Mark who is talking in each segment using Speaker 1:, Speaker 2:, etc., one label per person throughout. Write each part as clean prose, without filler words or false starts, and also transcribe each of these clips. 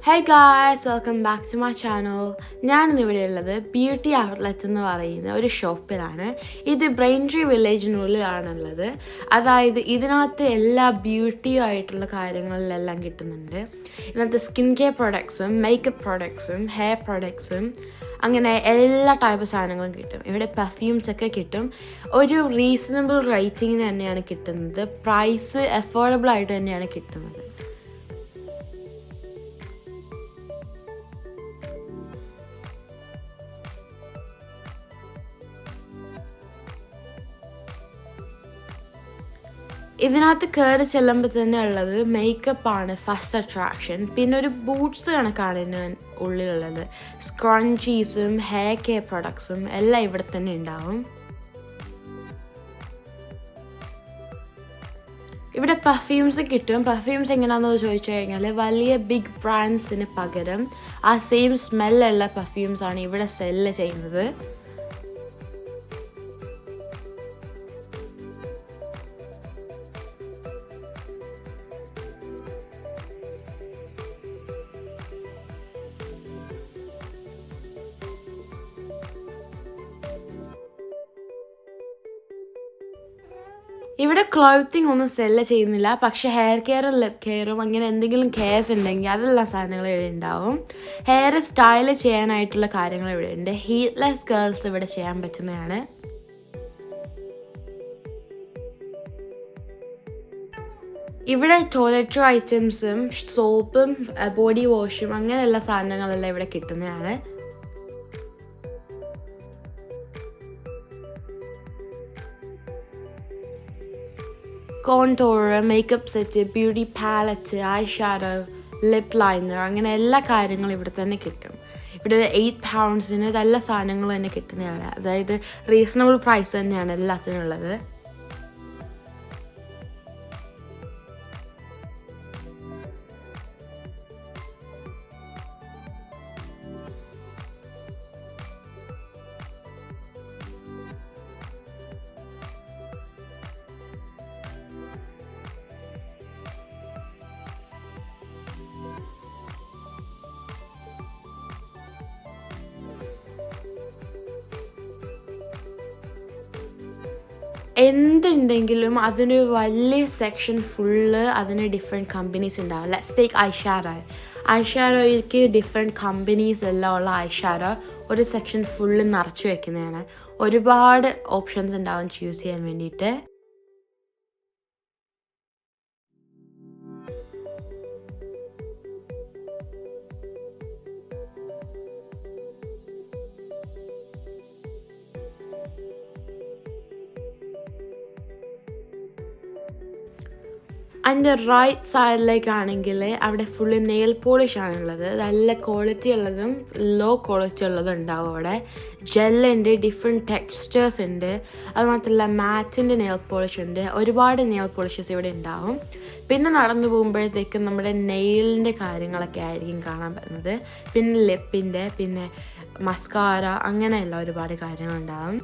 Speaker 1: Hey guys, welcome back to my channel. ഞാൻ ഇന്നിവിടെയുള്ളത് beauty outlet എന്ന് പറയുന്ന ഒരു ഷോപ്പിലാണ്. ഇത് ബ്രെയിൻട്രി വില്ലേജിനുള്ളിലാണുള്ളത്. അതായത് ഇതിനകത്ത് എല്ലാ ബ്യൂട്ടി ആയിട്ടുള്ള കാര്യങ്ങളിലെല്ലാം കിട്ടുന്നുണ്ട്. ഇതിനകത്ത് സ്കിൻ കെയർ പ്രൊഡക്ട്സും മേക്കപ്പ് പ്രൊഡക്ട്സും ഹെയർ പ്രൊഡക്ട്സും അങ്ങനെ എല്ലാ ടൈപ്പ് സാധനങ്ങളും കിട്ടും. ഇവിടെ പെർഫ്യൂംസ് ഒക്കെ കിട്ടും. ഒരു റീസണബിൾ റേറ്റിങ്ങിന് തന്നെയാണ് കിട്ടുന്നത്. പ്രൈസ് അഫോർഡബിൾ ആയിട്ട് തന്നെയാണ് കിട്ടുന്നത്. ഇതിനകത്ത് കയറി ചെല്ലുമ്പോൾ തന്നെ ഉള്ളത് മേക്കപ്പാണ് ഫസ്റ്റ് അട്രാക്ഷൻ. പിന്നെ ഒരു ബൂട്ട്സ് കണക്കാണ് ഇതിന് ഉള്ളിലുള്ളത്. സ്ക്രഞ്ചീസും ഹെയർ കെയർ പ്രൊഡക്ട്സും എല്ലാം ഇവിടെ തന്നെ ഉണ്ടാവും. ഇവിടെ പെർഫ്യൂംസ് കിട്ടും. പെർഫ്യൂംസ് എങ്ങനെയാണെന്ന് ചോദിച്ചു കഴിഞ്ഞാൽ വലിയ ബിഗ് ബ്രാൻഡ്സിന് പകരം ആ സെയിം സ്മെല്ലുള്ള പെർഫ്യൂംസാണ് ഇവിടെ സെല്ല് ചെയ്യുന്നത്. ഇവിടെ ക്ലോത്തിങ് ഒന്നും സെല്ല് ചെയ്യുന്നില്ല, പക്ഷേ ഹെയർ കെയറും ലിപ് കെയറും അങ്ങനെ എന്തെങ്കിലും കെയർസ് ഉണ്ടെങ്കിൽ അതെല്ലാം സാധനങ്ങൾ ഇവിടെ ഉണ്ടാവും. ഹെയർ സ്റ്റൈൽ ചെയ്യാനായിട്ടുള്ള കാര്യങ്ങൾ ഇവിടെ ഉണ്ട്. ഹീറ്റ്ലെസ് ഗേൾസ് ഇവിടെ ചെയ്യാൻ പറ്റുന്നതാണ്. ഇവിടെ ടോയ്ലറ്ററി ഐറ്റംസും സോപ്പും ബോഡി വാഷും അങ്ങനെയുള്ള സാധനങ്ങളെല്ലാം ഇവിടെ കിട്ടുന്നതാണ്. Contour, makeup set, beauty palette, eyeshadow, lip liner അങ്ങനെ എല്ലാ കാര്യങ്ങളും ഇവിടെ തന്നെ കിട്ടും. ഇവിടെ £8 നല്ല സാധനങ്ങൾ തന്നെ കിട്ടുന്നതാണ്. അതായത് റീസണബിൾ പ്രൈസ് തന്നെയാണ് എല്ലാത്തിനും ഉള്ളത്. എന്തുണ്ടെങ്കിലും അതിന് വലിയ സെക്ഷൻ ഫുള്ള് അതിന് ഡിഫറെൻറ്റ് കമ്പനീസ് ഉണ്ടാവും. ലെറ്റ്സ് ടേക്ക് ഐഷാഡോയ്ക്ക് ഡിഫറെൻറ്റ് കമ്പനീസ് എല്ലാം ഉള്ള ഐഷാഡോ ഒരു സെക്ഷൻ ഫുള്ള് നിറച്ച് വെക്കുന്നതാണ്. ഒരുപാട് ഓപ്ഷൻസ് ഉണ്ടാവും ചൂസ് ചെയ്യാൻ വേണ്ടിയിട്ട്. അതിൻ്റെ റൈറ്റ് സൈഡിലേക്കാണെങ്കിൽ അവിടെ ഫുള്ള് നെയിൽ പോളിഷ് ആണുള്ളത്. നല്ല ക്വാളിറ്റി ഉള്ളതും ലോ ക്വാളിറ്റി ഉള്ളതും ഉണ്ടാവും. അവിടെ ജെല്ലുണ്ട്, ഡിഫറെൻറ്റ് ടെക്സ്ചേഴ്സ് ഉണ്ട്. അതുമാത്രമല്ല മാറ്റിൻ്റെ നെയിൽ പോളിഷ് ഉണ്ട്. ഒരുപാട് നെയിൽ പോളിഷസ് ഇവിടെ ഉണ്ടാവും. പിന്നെ നടന്നു പോകുമ്പോഴത്തേക്കും നമ്മുടെ നെയിലിൻ്റെ കാര്യങ്ങളൊക്കെ ആയിരിക്കും കാണാൻ പറ്റുന്നത്. പിന്നെ ലിപ്പിൻ്റെ, പിന്നെ മസ്കാര അങ്ങനെയല്ല ഒരുപാട് കാര്യങ്ങളുണ്ടാവും.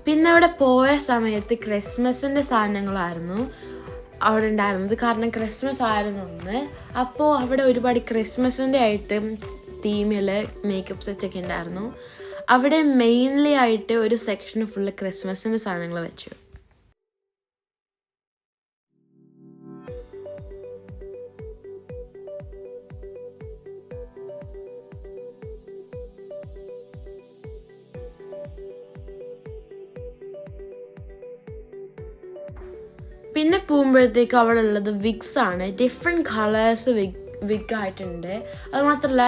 Speaker 1: പിന്നെ അവിടെ പോയ സമയത്ത് ക്രിസ്മസിൻ്റെ സാധനങ്ങളായിരുന്നു അവിടെ ഉണ്ടായിരുന്നത്. കാരണം ക്രിസ്മസ് ആയിരുന്നു ഒന്ന്. അപ്പോൾ അവിടെ ഒരുപാട് ക്രിസ്മസിൻ്റെ ആയിട്ട് തീമിൽ മേക്കപ്പ് സെറ്റൊക്കെ ഉണ്ടായിരുന്നു. അവിടെ മെയിൻലി ആയിട്ട് ഒരു സെക്ഷന് ഫുള്ള് ക്രിസ്മസിൻ്റെ സാധനങ്ങൾ വെച്ചു. പിന്നെ പോകുമ്പോഴത്തേക്ക് അവിടെ ഉള്ളത് വിഗ്സ് ആണ്. ഡിഫറെൻറ്റ് കളേഴ്സ് വിഗ് ആയിട്ടുണ്ട്. അതുമാത്രമല്ല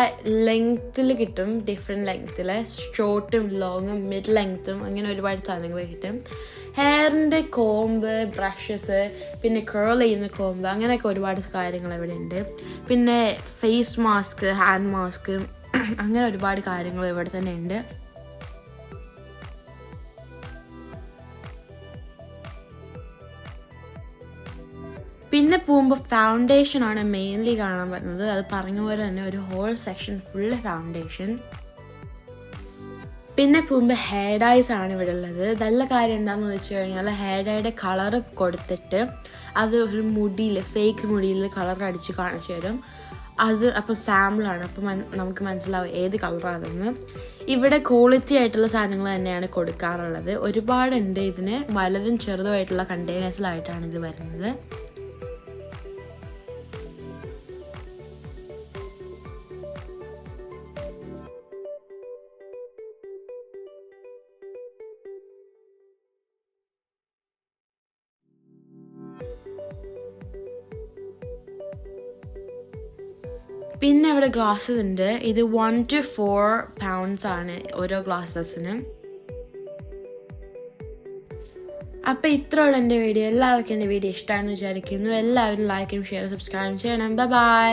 Speaker 1: ലെങ്ത്തിൽ കിട്ടും, ഡിഫറെൻറ്റ് ലെങ്ത്തിൽ, ഷോർട്ടും ലോങ്ങും മിഡ് ലെങ്ത്തും അങ്ങനെ ഒരുപാട് സാധനങ്ങൾ കിട്ടും. ഹെയറിൻ്റെ കോംബ്, ബ്രഷസ്, പിന്നെ കേൾ ചെയ്യുന്ന കോംബ്, അങ്ങനെയൊക്കെ ഒരുപാട് കാര്യങ്ങൾ ഇവിടെ ഉണ്ട്. പിന്നെ ഫേസ് മാസ്ക്, ഹാൻഡ് മാസ്ക്, അങ്ങനെ ഒരുപാട് കാര്യങ്ങൾ ഇവിടെ തന്നെ ഉണ്ട്. പിന്നെ പോകുമ്പോൾ ഫൗണ്ടേഷനാണ് മെയിൻലി കാണാൻ പറ്റുന്നത്. അത് പറഞ്ഞ പോലെ തന്നെ ഒരു ഹോൾ സെക്ഷൻ ഫുള്ള് ഫൗണ്ടേഷൻ. പിന്നെ പോകുമ്പോൾ ഹെയർ ഡൈസ് ആണ് ഇവിടെ ഉള്ളത്. നല്ല കാര്യം എന്താണെന്ന് വെച്ച് കഴിഞ്ഞാൽ ഹെയർ ഡൈയുടെ കളറ് കൊടുത്തിട്ട് അത് ഒരു മുടിയിൽ, ഫേക്ക് മുടിയിൽ കളർ അടിച്ച് കാണിച്ചു തരും. അത് അപ്പോൾ സാമ്പിളാണ്, അപ്പോൾ നമുക്ക് മനസ്സിലാവും ഏത് കളറാണെന്ന്. ഇവിടെ ക്വാളിറ്റി ആയിട്ടുള്ള സാധനങ്ങൾ തന്നെയാണ് കൊടുക്കാറുള്ളത്. ഒരുപാടുണ്ട് ഇതിന്, വലുതും ചെറുതുമായിട്ടുള്ള കണ്ടെയ്നേഴ്സിലായിട്ടാണ് ഇത് വരുന്നത്. പിന്നെ ഇവിടെ ഗ്ലാസ്സസ് ഉണ്ട്. ഇത് 1 to 4 pounds ആണ് ഓരോ ഗ്ലാസ്സസിന്. അപ്പോൾ ഇത്രയുള്ള എൻ്റെ വീഡിയോ. എല്ലാവർക്കും എൻ്റെ വീഡിയോ ഇഷ്ടമായെന്ന് വിചാരിക്കുന്നു. എല്ലാവരും ലൈക്കും ഷെയർ സബ്സ്ക്രൈബ് ചെയ്യണം. ബൈ.